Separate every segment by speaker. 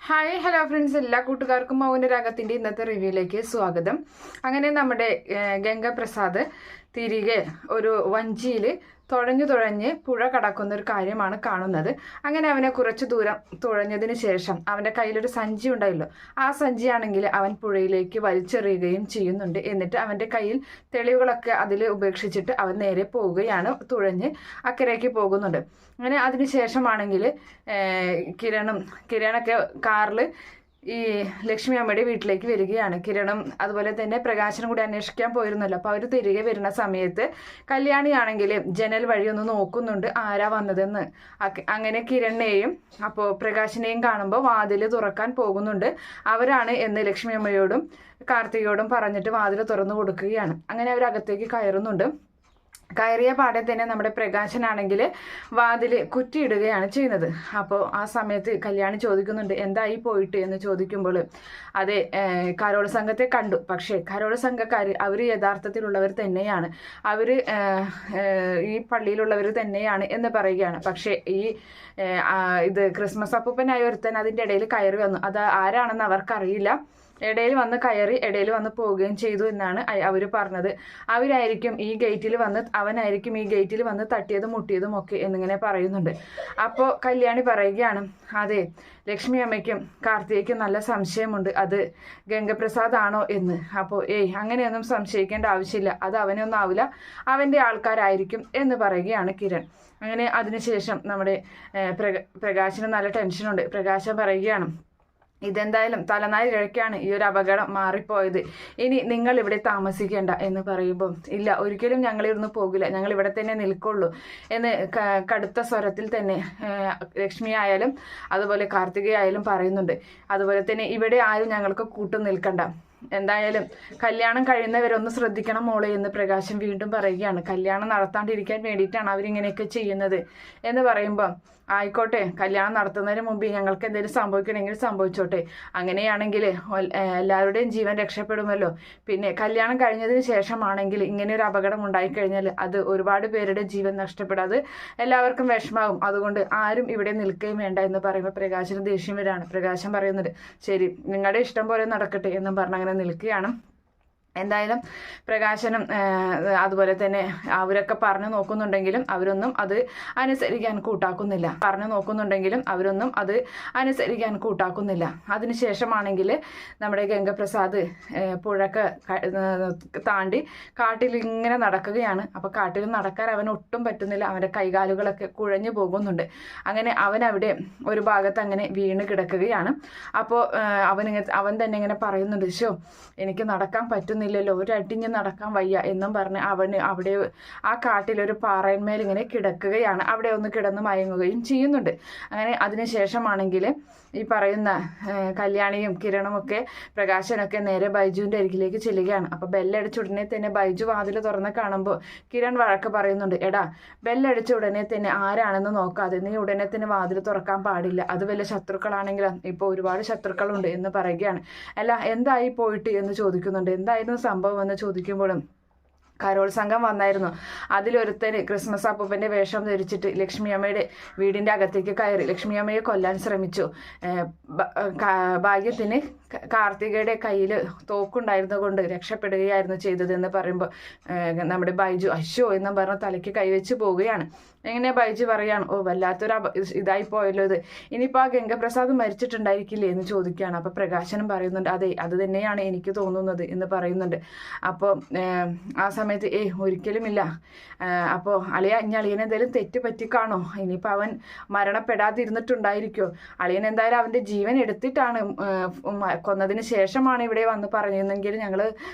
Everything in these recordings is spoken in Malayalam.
Speaker 1: ഹായ് ഹലോ ഫ്രണ്ട്സ്, എല്ലാ കൂട്ടുകാർക്കും മൗനരാഗത്തിൻ്റെ ഇന്നത്തെ റിവ്യൂയിലേക്ക് സ്വാഗതം. അങ്ങനെ നമ്മുടെ ഗംഗപ്രസാദ് തിരികെ ഒരു വഞ്ചിയിൽ തുഴഞ്ഞ് പുഴ കടക്കുന്ന ഒരു കാര്യമാണ് കാണുന്നത്. അങ്ങനെ അവനെ കുറച്ച് ദൂരം തുഴഞ്ഞതിന് ശേഷം അവൻ്റെ കയ്യിലൊരു സഞ്ചി ഉണ്ടായല്ലോ, ആ സഞ്ചിയാണെങ്കിൽ അവൻ പുഴയിലേക്ക് വലിച്ചെറിയുകയും ചെയ്യുന്നുണ്ട്. എന്നിട്ട് അവൻ്റെ കയ്യിൽ തെളിവുകളൊക്കെ അതിൽ ഉപേക്ഷിച്ചിട്ട് അവൻ നേരെ പോവുകയാണ്, തുഴഞ്ഞ് അക്കരയ്ക്ക് പോകുന്നുണ്ട്. അങ്ങനെ അതിനുശേഷമാണെങ്കിൽ കിരണൊക്കെ കാറിൽ ഈ ലക്ഷ്മി അമ്മയുടെ വീട്ടിലേക്ക് വരികയാണ്. കിരണും അതുപോലെ തന്നെ പ്രകാശനും കൂടി അന്വേഷിക്കാൻ പോയിരുന്നല്ലോ. അപ്പോൾ അവർ തിരികെ വരുന്ന സമയത്ത് കല്യാണിയാണെങ്കിൽ ജനൽ വഴി ഒന്ന് നോക്കുന്നുണ്ട് ആരാ വന്നതെന്ന്. അങ്ങനെ കിരണിനെയും അപ്പോൾ പ്രകാശിനെയും കാണുമ്പോൾ വാതിൽ തുറക്കാൻ പോകുന്നുണ്ട്. അവരാണ് എന്ന് ലക്ഷ്മി അമ്മയോടും കാർത്തികയോടും പറഞ്ഞിട്ട് വാതിൽ തുറന്നു കൊടുക്കുകയാണ്. അങ്ങനെ അവരകത്തേക്ക് കയറുന്നുണ്ട്. കയറിയ പാടെ തന്നെ നമ്മുടെ പ്രകാശനാണെങ്കിൽ വാതിൽ കുറ്റിയിടുകയാണ് ചെയ്യുന്നത്. അപ്പോൾ ആ സമയത്ത് കല്യാണി ചോദിക്കുന്നുണ്ട് എന്തായി പോയിട്ട് എന്ന് ചോദിക്കുമ്പോൾ അതെ, കരോൾ സംഘത്തെ കണ്ടു, പക്ഷേ കരോൾ സംഘക്കാർ അവർ യഥാർത്ഥത്തിലുള്ളവർ തന്നെയാണ്, അവർ ഈ പള്ളിയിലുള്ളവർ തന്നെയാണ് എന്ന് പറയുകയാണ്. പക്ഷേ ഇത് ക്രിസ്മസ് അപ്പൂപ്പനായ ഒരുത്തൻ അതിൻ്റെ ഇടയിൽ കയറി വന്നു. അത് ആരാണെന്ന് അവർക്കറിയില്ല. ഇടയിൽ വന്ന് കയറി ഇടയിൽ വന്ന് പോവുകയും ചെയ്തു എന്നാണ് അവർ പറഞ്ഞത്. അവനായിരിക്കും ഈ ഗേറ്റിൽ വന്ന് തട്ടിയതും മുട്ടിയതും ഒക്കെ എന്നിങ്ങനെ പറയുന്നുണ്ട്. അപ്പോൾ കല്യാണി പറയുകയാണ് അതെ, ലക്ഷ്മി അമ്മയ്ക്കും കാർത്തികയ്ക്കും നല്ല സംശയമുണ്ട് അത് ഗംഗപ്രസാദ് ആണോ എന്ന്. അപ്പോൾ അങ്ങനെയൊന്നും സംശയിക്കേണ്ട ആവശ്യമില്ല, അത് അവനൊന്നും ആവില്ല, അവൻ്റെ ആൾക്കാരായിരിക്കും എന്ന് പറയുകയാണ് കിരൺ. അങ്ങനെ അതിനുശേഷം നമ്മുടെ പ്രകാശന് നല്ല ടെൻഷനുണ്ട്. പ്രകാശൻ പറയുകയാണ് ഇതെന്തായാലും തലനാരി കിഴക്കാണ് ഈ ഒരു അപകടം മാറിപ്പോയത്, ഇനി നിങ്ങൾ ഇവിടെ താമസിക്കേണ്ട എന്ന് പറയുമ്പോൾ ഇല്ല, ഒരിക്കലും ഞങ്ങളിരുന്ന് പോകില്ല, ഞങ്ങൾ ഇവിടെ തന്നെ നിൽക്കുള്ളൂ എന്ന് കടുത്ത സ്വരത്തിൽ തന്നെ ലക്ഷ്മി ആയാലും അതുപോലെ കാർത്തികയായാലും പറയുന്നുണ്ട്. അതുപോലെ തന്നെ ഇവിടെ ആരും ഞങ്ങൾക്ക് കൂട്ടു നിൽക്കണ്ട, എന്തായാലും കല്യാണം കഴിയുന്നവരൊന്ന് ശ്രദ്ധിക്കണം മോളെ എന്ന് പ്രകാശൻ വീണ്ടും പറയുകയാണ്. കല്യാണം നടത്താണ്ടിരിക്കാൻ വേണ്ടിയിട്ടാണ് അവരിങ്ങനെയൊക്കെ ചെയ്യുന്നത് എന്ന് പറയുമ്പോൾ ആയിക്കോട്ടെ, കല്യാണം നടത്തുന്നതിന് മുമ്പ് ഞങ്ങൾക്ക് എന്തെങ്കിലും സംഭവിക്കണമെങ്കിൽ സംഭവിച്ചോട്ടെ, അങ്ങനെയാണെങ്കിൽ എല്ലാവരുടെയും ജീവൻ രക്ഷപ്പെടുമല്ലോ. പിന്നെ കല്യാണം കഴിഞ്ഞതിന് ശേഷമാണെങ്കിൽ ഇങ്ങനെ ഒരു അപകടം ഉണ്ടായിക്കഴിഞ്ഞാൽ അത് ഒരുപാട് പേരുടെ ജീവൻ നഷ്ടപ്പെടും, അത് എല്ലാവർക്കും വിഷമാവും, അതുകൊണ്ട് ആരും ഇവിടെ നിൽക്കുകയും വേണ്ട എന്ന് പറയുമ്പോൾ പ്രകാശന് ദേഷ്യം വരാണ്. പ്രകാശൻ പറയുന്നത് ശരി, നിങ്ങളുടെ ഇഷ്ടം പോലെ നടക്കട്ടെ എന്നും പറഞ്ഞങ്ങനെ നിൽക്കുകയാണ്. എന്തായാലും പ്രകാശനും അതുപോലെ തന്നെ അവരൊക്കെ പറഞ്ഞു നോക്കുന്നുണ്ടെങ്കിലും അവരൊന്നും അത് അനുസരിക്കാൻ കൂട്ടാക്കുന്നില്ല. അതിനുശേഷമാണെങ്കിൽ നമ്മുടെ ഗംഗപ്രസാദ് പുഴക്ക് താണ്ടി കാട്ടിൽ ഇങ്ങനെ നടക്കുകയാണ്. അപ്പോൾ കാട്ടിൽ നടക്കാൻ അവന് ഒട്ടും പറ്റുന്നില്ല, അവൻ്റെ കൈകാലുകളൊക്കെ കുഴഞ്ഞു പോകുന്നുണ്ട്. അങ്ങനെ അവനവിടെ ഒരു ഭാഗത്ത് അങ്ങനെ വീണ് കിടക്കുകയാണ്. അപ്പോൾ അവൻ തന്നെ ഇങ്ങനെ പറയുന്നുണ്ട്, ശോ എനിക്ക് നടക്കാൻ പറ്റുന്നില്ലല്ലോ, ഒരടിഞ്ഞ് നടക്കാൻ വയ്യ എന്നും പറഞ്ഞ് അവന് അവിടെ ആ കാട്ടിലൊരു പാറയിന്മേൽ ഇങ്ങനെ കിടക്കുകയാണ്. അവിടെ ഒന്ന് കിടന്ന് മയങ്ങുകയും ചെയ്യുന്നുണ്ട്. അങ്ങനെ അതിനുശേഷമാണെങ്കിൽ ഈ പറയുന്ന കല്യാണിയും കിരണും ഒക്കെ പ്രകാശനൊക്കെ നേരെ ബൈജുവിൻ്റെ അരികിലേക്ക് ചെല്ലുകയാണ്. അപ്പോൾ ബെല്ലടിച്ച ഉടനെ തന്നെ ബൈജു വാതിൽ തുറന്ന് കാണുമ്പോൾ കിരൺ വഴക്ക് പറയുന്നുണ്ട്, എടാ ബെല്ലടിച്ച ഉടനെ തന്നെ ആരാണെന്ന് നോക്കാതെ നീ ഉടനെ തന്നെ വാതിൽ തുറക്കാൻ പാടില്ല, അത് വല്ല ശത്രുക്കളാണെങ്കിലും ഇപ്പോൾ ഒരുപാട് ശത്രുക്കളുണ്ട് എന്ന് പറയുകയാണ്. അല്ല എന്തായി പോയിട്ട് എന്ന് ചോദിക്കുന്നുണ്ട്. എന്തായിരുന്നു സംഭവം എന്ന് ചോദിക്കുമ്പോഴും കരോൾ സംഘം വന്നായിരുന്നു, അതിലൊരുത്തന് ക്രിസ്മസ് അപ്പൂപ്പൻ്റെ വേഷം ധരിച്ചിട്ട് ലക്ഷ്മി അമ്മയുടെ വീടിൻ്റെ അകത്തേക്ക് കയറി ലക്ഷ്മി അമ്മയെ കൊല്ലാൻ ശ്രമിച്ചു. ഭാഗ്യത്തിന് കാർത്തികയുടെ കയ്യിൽ തോക്കുണ്ടായിരുന്നത് കൊണ്ട് രക്ഷപ്പെടുകയായിരുന്നു ചെയ്തതെന്ന് പറയുമ്പോൾ നമ്മുടെ ബൈജു അശ്ശോ എന്നും പറഞ്ഞ് തലയ്ക്ക് കൈവച്ച് പോവുകയാണ്. എങ്ങനെ ബൈജു പറയാണ്, വല്ലാത്തൊരു ഇതായി പോയല്ലോ ഇത്, ഇനിയിപ്പോൾ ആ ഗംഗപ്രസാദ് മരിച്ചിട്ടുണ്ടായിരിക്കില്ലേ എന്ന് ചോദിക്കുകയാണ്. അപ്പോൾ പ്രകാശനും പറയുന്നുണ്ട് അതെ, അത് തന്നെയാണ് എനിക്ക് തോന്നുന്നത് എന്ന് പറയുന്നുണ്ട്. അപ്പോൾ ആ സമയത്ത് ഒരിക്കലുമില്ല, അപ്പോൾ ഇനി അളിയൻ എന്തായാലും തെറ്റ് പറ്റിക്കാണോ, ഇനിയിപ്പോൾ അവൻ മരണപ്പെടാതിരുന്നിട്ടുണ്ടായിരിക്കോ, അളിയൻ എന്തായാലും അവൻ്റെ ജീവൻ എടുത്തിട്ടാണ് കൊന്നതിന് ശേഷമാണ് ഇവിടെ വന്ന് പറഞ്ഞിരുന്നെങ്കിൽ ഞങ്ങൾ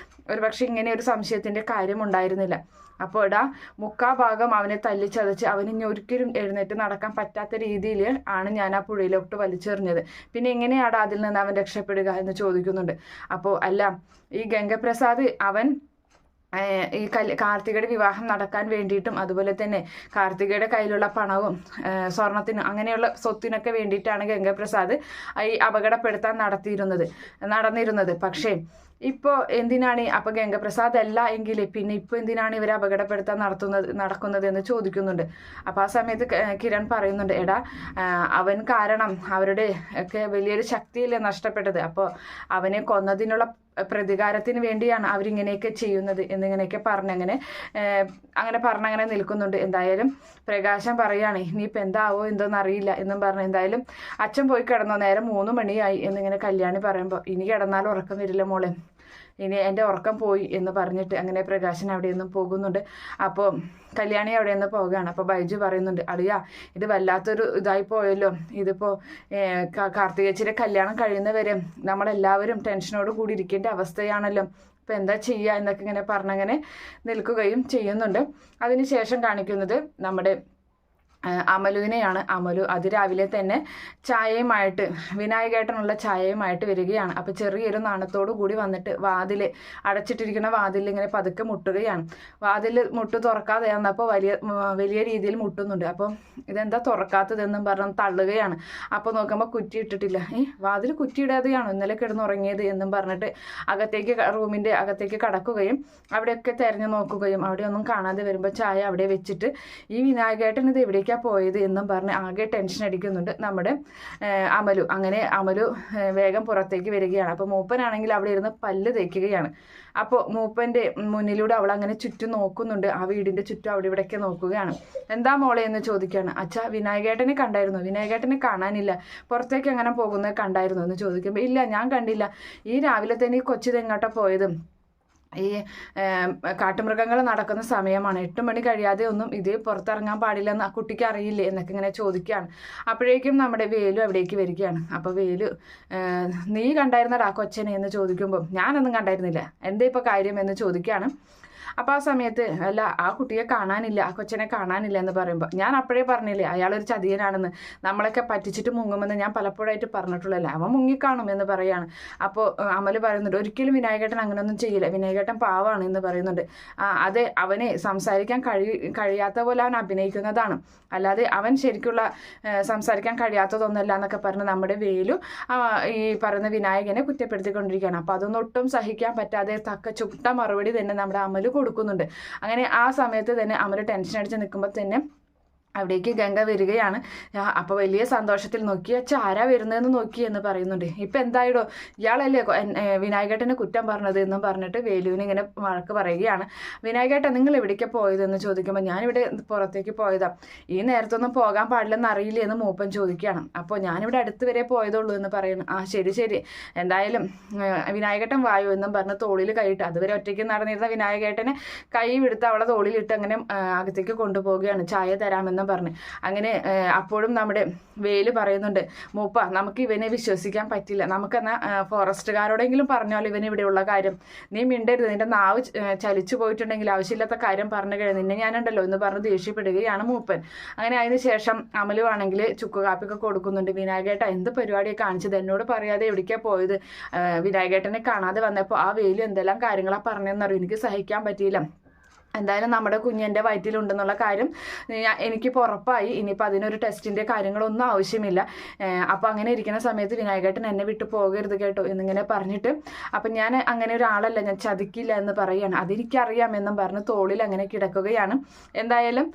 Speaker 1: ഒരുപക്ഷെ ഇങ്ങനെ ഒരു സംശയത്തിൻ്റെ കാര്യം ഉണ്ടായിരുന്നില്ല. അപ്പോൾ മുക്കാ ഭാഗം അവനെ തല്ലിച്ചതച്ച് അവനിനി ഒരിക്കലും എഴുന്നേറ്റ് നടക്കാൻ പറ്റാത്ത രീതിയിൽ ആണ് ഞാൻ ആ പുഴയിലോട്ട് വലിച്ചെറിഞ്ഞത്, പിന്നെ എങ്ങനെയാണ് അതിൽ നിന്ന് അവൻ രക്ഷപ്പെടുക എന്ന് ചോദിക്കുന്നുണ്ട്. അപ്പോൾ അല്ല, ഈ ഗംഗപ്രസാദ് അവൻ ഈ കാർത്തികയുടെ വിവാഹം നടക്കാൻ വേണ്ടിയിട്ടും അതുപോലെ തന്നെ കാർത്തികയുടെ കയ്യിലുള്ള പണവും സ്വർണത്തിനും അങ്ങനെയുള്ള സ്വത്തിനൊക്കെ വേണ്ടിയിട്ടാണ് ഗംഗപ്രസാദ് ഈ അപകടപ്പെടുത്താൻ നടന്നിരുന്നത്. പക്ഷേ ഇപ്പോൾ എന്തിനാണ് അപ്പോൾ ഗംഗപ്രസാദ് അല്ല എങ്കിൽ പിന്നെ ഇപ്പോൾ എന്തിനാണ് ഇവരെ അപകടപ്പെടുത്താൻ നടക്കുന്നത് എന്ന് ചോദിക്കുന്നുണ്ട്. അപ്പോൾ ആ സമയത്ത് കിരൺ പറയുന്നുണ്ട്, എടാ അവൻ കാരണം അവരുടെ ഒക്കെ വലിയൊരു ശക്തിയല്ലേ നഷ്ടപ്പെട്ടത്, അപ്പോൾ അവനെ കൊന്നതിനുള്ള പ്രതികാരത്തിന് വേണ്ടിയാണ് അവരിങ്ങനെയൊക്കെ ചെയ്യുന്നത് എന്നിങ്ങനെയൊക്കെ പറഞ്ഞങ്ങനെ നിൽക്കുന്നുണ്ട്. എന്തായാലും പ്രകാശം പറയാണ്, ഇനിയിപ്പോൾ എന്താവോ എന്തോന്ന് അറിയില്ല എന്നും പറഞ്ഞു. എന്തായാലും അച്ഛൻ പോയി കിടന്നോ, നേരം 3 മണിയായി എന്നിങ്ങനെ കല്യാണി പറയുമ്പോൾ, ഇനി കിടന്നാൽ ഉറക്കം വരില്ല മോളെ, ഇനി എൻ്റെ ഉറക്കം പോയി എന്ന് പറഞ്ഞിട്ട് അങ്ങനെ പ്രകാശൻ അവിടെ നിന്നും പോകുന്നുണ്ട്. അപ്പോൾ കല്യാണി അവിടെ നിന്ന് പോവുകയാണ്. അപ്പോൾ ബൈജു പറയുന്നുണ്ട്, അളിയാ ഇത് വല്ലാത്തൊരു ഇതായി പോയല്ലോ, ഇതിപ്പോൾ കാർത്തികേച്ചിയുടെ കല്യാണം കഴിയുന്നവരെ നമ്മളെല്ലാവരും ടെൻഷനോട് കൂടി ഇരിക്കേണ്ട അവസ്ഥയാണല്ലോ, ഇപ്പം എന്താ ചെയ്യുക എന്നൊക്കെ ഇങ്ങനെ പറഞ്ഞങ്ങനെ നിൽക്കുകയും ചെയ്യുന്നുണ്ട്. അതിനുശേഷം കാണിക്കുന്നത് നമ്മുടെ അമലുവിനെയാണ്. അമലു അതിരാവിലെ തന്നെ ചായയുമായിട്ട് വിനായകേട്ടനുള്ള ചായയുമായിട്ട് വരികയാണ്. അപ്പോൾ ചെറിയൊരു നാണത്തോടു കൂടി വന്നിട്ട് അടച്ചിട്ടിരിക്കുന്ന വാതിലിൽ ഇങ്ങനെ പതുക്കെ മുട്ടുകയാണ്. വാതിൽ തുറക്കാതെ വന്നപ്പോൾ വലിയ രീതിയിൽ മുട്ടുന്നുണ്ട്. അപ്പോൾ ഇതെന്താ തുറക്കാത്തതെന്നും പറഞ്ഞ് തള്ളുകയാണ്. അപ്പോൾ നോക്കുമ്പോൾ കുറ്റി ഇട്ടിട്ടില്ല. വാതിൽ കുറ്റിയിടാതെയാണോ ഇന്നലെ കിടന്നുറങ്ങിയത് എന്നും പറഞ്ഞിട്ട് റൂമിൻ്റെ അകത്തേക്ക് കടക്കുകയും അവിടെയൊക്കെ തിരഞ്ഞു നോക്കുകയും അവിടെ ഒന്നും കാണാതെ വരുമ്പോൾ ചായ അവിടെ വെച്ചിട്ട് ഈ വിനായകേട്ടൻ ഇത് എവിടേക്കാണ് പോയത് എന്നും പറഞ്ഞ് ആകെ ടെൻഷൻ അടിക്കുന്നുണ്ട് നമ്മുടെ അമലു. അങ്ങനെ അമലു വേഗം പുറത്തേക്ക് വരികയാണ്. അപ്പോൾ മൂപ്പനാണെങ്കിൽ അവിടെ ഇരുന്ന് പല്ല് തേക്കുകയാണ്. അപ്പോൾ മൂപ്പൻ്റെ മുന്നിലൂടെ അവൾ അങ്ങനെ ചുറ്റും നോക്കുന്നുണ്ട്. ആ വീടിൻ്റെ ചുറ്റും അവിടെ ഇവിടെയൊക്കെ നോക്കുകയാണ്. എന്താ മോളെ എന്ന് ചോദിക്കുകയാണ്. അച്ഛാ വിനായകേട്ടനെ കണ്ടായിരുന്നു, വിനായകേട്ടനെ കാണാനില്ല, പുറത്തേക്ക് അങ്ങനെ പോകുന്നത് കണ്ടായിരുന്നു എന്ന് ചോദിക്കുമ്പോൾ, ഇല്ല ഞാൻ കണ്ടില്ല, ഈ രാവിലെ തന്നെ ഈ കൊച്ചിതെങ്ങോട്ടാ പോയത്, ഈ കാട്ടുമൃഗങ്ങൾ നടക്കുന്ന സമയമാണ്, 8 മണി കഴിയാതെ ഒന്നും ഇത് പുറത്തിറങ്ങാൻ പാടില്ലെന്ന് ആ കുട്ടിക്ക് അറിയില്ലേ എന്നൊക്കെ ഇങ്ങനെ ചോദിക്കുകയാണ്. അപ്പോഴേക്കും നമ്മുടെ വേലു അവിടേക്ക് വരികയാണ്. അപ്പോൾ വേലു, നീ കണ്ടായിരുന്നടാ കൊച്ചനെ എന്ന് ചോദിക്കുമ്പോൾ, ഞാനൊന്നും കണ്ടായിരുന്നില്ല, എന്താ ഇപ്പോൾ കാര്യം എന്ന് ചോദിക്കുകയാണ്. അപ്പോൾ ആ സമയത്ത്, അല്ല ആ കുട്ടിയെ കാണാനില്ല, ആ കൊച്ചനെ കാണാനില്ല എന്ന് പറയുമ്പോൾ, ഞാൻ അപ്പോഴേ പറഞ്ഞില്ലേ അയാളൊരു ചതിയനാണെന്ന്, നമ്മളൊക്കെ പറ്റിച്ചിട്ട് മുങ്ങുമെന്ന് ഞാൻ പലപ്പോഴായിട്ട് പറഞ്ഞിട്ടുള്ളതല്ല, അവൻ മുങ്ങിക്കാണും എന്ന് പറയാണ്. അപ്പോൾ അമല് പറയുന്നുണ്ട്, ഒരിക്കലും വിനായകേട്ടൻ അങ്ങനെയൊന്നും ചെയ്യില്ല, വിനായകേട്ടൻ പാവാണ് എന്ന് പറയുന്നുണ്ട്. അതെ, അവനെ സംസാരിക്കാൻ കഴിയാത്ത പോലെ അവൻ അഭിനയിക്കുന്നതാണ്, അല്ലാതെ അവൻ ശരിക്കുള്ള സംസാരിക്കാൻ കഴിയാത്തതൊന്നുമല്ല എന്നൊക്കെ പറഞ്ഞ് നമ്മുടെ വേലു ഈ പറയുന്ന വിനായകനെ കുറ്റപ്പെടുത്തിക്കൊണ്ടിരിക്കുകയാണ്. അപ്പോൾ അതൊന്നും ഒട്ടും സഹിക്കാൻ പറ്റാതെ ചുട്ട മറുപടി തന്നെ നമ്മുടെ അമല് കൊടുക്കുന്നുണ്ട്. അങ്ങനെ ആ സമയത്ത് തന്നെ അമല് ടെൻഷൻ അടിച്ച് നിൽക്കുമ്പോൾ തന്നെ അവിടേക്ക് ഗംഗ വരികയാണ്. അപ്പോൾ വലിയ സന്തോഷത്തിൽ നോക്കി, അച്ഛ ആരാ വരുന്നതെന്ന് നോക്കി എന്ന് പറയുന്നുണ്ട്. ഇപ്പം എന്തായിടോ, ഇയാളല്ലേ വിനായകേട്ടനെ കുറ്റം പറഞ്ഞത് എന്നും പറഞ്ഞിട്ട് വേലുവിന് ഇങ്ങനെ വഴക്ക് പറയുകയാണ്. വിനായകേട്ടൻ നിങ്ങൾ എവിടേക്കാണ് പോയതെന്ന് ചോദിക്കുമ്പോൾ, ഞാനിവിടെ പുറത്തേക്ക് പോയതാ, ഈ നേരത്തൊന്നും പോകാൻ പാടില്ലെന്ന് അറിയില്ലേ എന്ന് മൂപ്പൻ ചോദിക്കുകയാണ്. അപ്പോൾ ഞാനിവിടെ അടുത്ത് വരെ പോയതുള്ളൂ എന്ന് പറയുന്നു. ശരി, എന്തായാലും വിനായകേട്ടൻ വായു എന്നും പറഞ്ഞ് തോളിൽ കൈയിട്ട്, അതുവരെ ഒറ്റയ്ക്ക് നടന്നിരുന്ന വിനായകേട്ടനെ കൈ വിടുത്ത് അവളെ തോളിലിട്ട് അങ്ങനെ അകത്തേക്ക് കൊണ്ടുപോവുകയാണ്. ചായ തരാമെന്നും പറഞ്ഞു. അങ്ങനെ അപ്പോഴും നമ്മുടെ വേല് പറയുന്നുണ്ട്, മൂപ്പ നമുക്ക് ഇവനെ വിശ്വസിക്കാൻ പറ്റില്ല, നമുക്കെന്നാ ഫോറസ്റ്റുകാരോടെങ്കിലും പറഞ്ഞാൽ ഇവന് ഇവിടെയുള്ള കാര്യം, നീ മിണ്ടരുത്, നിന്റെ നാവ് ചലിച്ചു പോയിട്ടുണ്ടെങ്കിൽ ആവശ്യമില്ലാത്ത കാര്യം പറഞ്ഞു കഴിഞ്ഞു, നിന്നെ ഞാനുണ്ടല്ലോ എന്ന് പറഞ്ഞ് ദേഷ്യപ്പെടുകയാണ് മൂപ്പൻ. അങ്ങനെ അതിന് ശേഷം അമലു ആണെങ്കിൽ ചുക്ക് കാപ്പിയൊക്കെ കൊടുക്കുന്നുണ്ട്. വിനായകേട്ട എന്ത് പരിപാടിയെ കാണിച്ചത്, എന്നോട് പറയാതെ എവിടേക്കാണ് പോയത്, വിനായകേട്ടനെ കാണാതെ വന്നപ്പോൾ ആ വേലു എന്തെല്ലാം കാര്യങ്ങളാണ് പറഞ്ഞതെന്നറിയും, എനിക്ക് സഹിക്കാൻ പറ്റിയില്ല, എന്തായാലും നമ്മുടെ കുഞ്ഞിൻ്റെ വയറ്റിലുണ്ടെന്നുള്ള കാര്യം എനിക്കിപ്പോൾ ഉറപ്പായി, ഇനിയിപ്പോൾ അതിനൊരു ടെസ്റ്റിൻ്റെ കാര്യങ്ങളൊന്നും ആവശ്യമില്ല. അപ്പോൾ അങ്ങനെ ഇരിക്കുന്ന സമയത്ത് വിനായകേട്ടൻ എന്നെ വിട്ടു പോകരുത് കേട്ടോ എന്നിങ്ങനെ പറഞ്ഞിട്ട്, അപ്പം ഞാൻ അങ്ങനെ ഒരാളല്ല, ഞാൻ ചതിക്കില്ല എന്ന് പറയുകയാണ്. അതെനിക്കറിയാമെന്നും പറഞ്ഞ് തോളിൽ അങ്ങനെ കിടക്കുകയാണ്. എന്തായാലും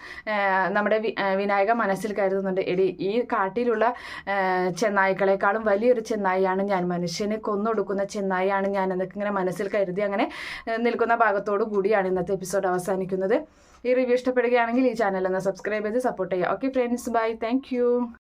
Speaker 1: നമ്മുടെ വിനായക മനസ്സിൽ കരുതുന്നുണ്ട്, എടി ഈ കാട്ടിലുള്ള ചെന്നായ്ക്കളെക്കാളും വലിയൊരു ചെന്നായിയാണ് ഞാൻ, മനുഷ്യനെ കൊന്നൊടുക്കുന്ന ചെന്നായിയാണ് ഞാൻ എന്നൊക്കെ ഇങ്ങനെ മനസ്സിൽ കരുതി അങ്ങനെ നിൽക്കുന്ന ഭാഗത്തോടു കൂടിയാണ് ഇന്നത്തെ എപ്പിസോഡ് അവസാനിക്കുന്നത്. ഈ റിവ്യൂ ഇഷ്ടപ്പെടുകയാണെങ്കിൽ ഈ ചാനൽ ഒന്ന് സബ്സ്ക്രൈബ് ചെയ്ത് സപ്പോർട്ട് ചെയ്യുക. Okay friends, bye, thank U.